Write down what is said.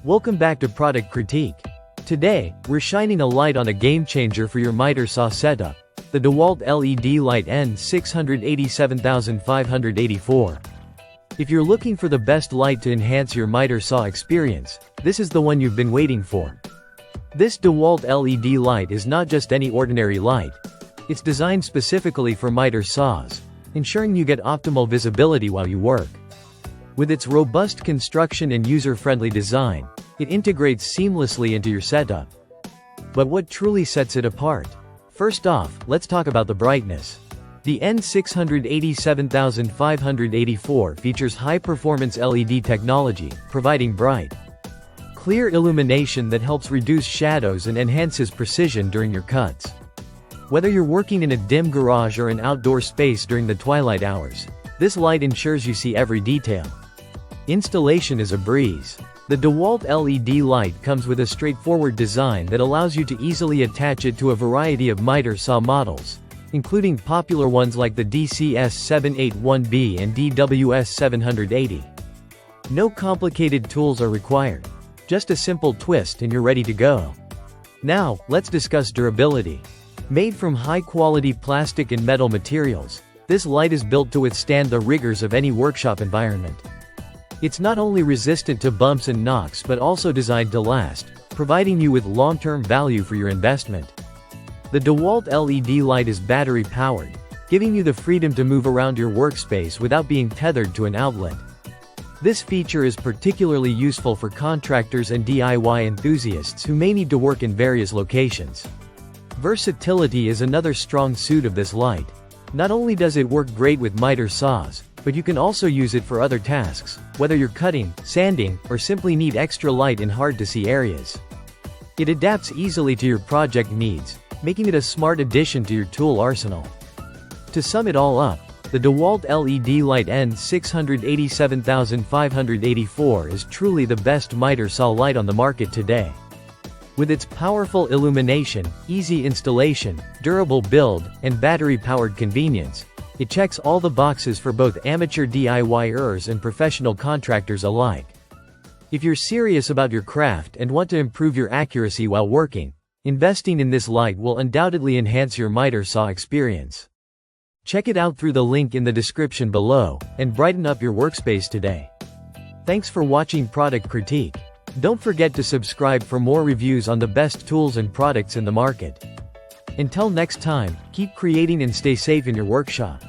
Welcome back to Product Critique. Today, we're shining a light on a game changer for your miter saw setup, the Dewalt LED light N687584. If you're looking for the best light to enhance your miter saw experience, this is the one you've been waiting for. This Dewalt LED light is not just any ordinary light. It's designed specifically for miter saws, ensuring you get optimal visibility while you work. With its robust construction and user-friendly design, it integrates seamlessly into your setup. But what truly sets it apart? First off, let's talk about the brightness. The N687584 features high-performance LED technology, providing bright, clear illumination that helps reduce shadows and enhances precision during your cuts. Whether you're working in a dim garage or an outdoor space during the twilight hours, this light ensures you see every detail. Installation is a breeze. The Dewalt LED light comes with a straightforward design that allows you to easily attach it to a variety of miter saw models, including popular ones like the DCS781B and DWS780. No complicated tools are required. Just a simple twist and you're ready to go. Now, let's discuss durability. Made from high-quality plastic and metal materials, this light is built to withstand the rigors of any workshop environment. It's not only resistant to bumps and knocks but also designed to last, providing you with long-term value for your investment. The Dewalt LED light is battery-powered, giving you the freedom to move around your workspace without being tethered to an outlet. This feature is particularly useful for contractors and DIY enthusiasts who may need to work in various locations. Versatility is another strong suit of this light. Not only does it work great with miter saws, but you can also use it for other tasks, whether you're cutting, sanding, or simply need extra light in hard-to-see areas. It adapts easily to your project needs, making it a smart addition to your tool arsenal. To sum it all up, the Dewalt LED light N687584 is truly the best miter saw light on the market today. With its powerful illumination, easy installation, durable build, and battery-powered convenience, it checks all the boxes for both amateur DIYers and professional contractors alike. If you're serious about your craft and want to improve your accuracy while working, investing in this light will undoubtedly enhance your miter saw experience. Check it out through the link in the description below, and brighten up your workspace today. Thanks for watching Product Critique. Don't forget to subscribe for more reviews on the best tools and products in the market. Until next time, keep creating and stay safe in your workshop.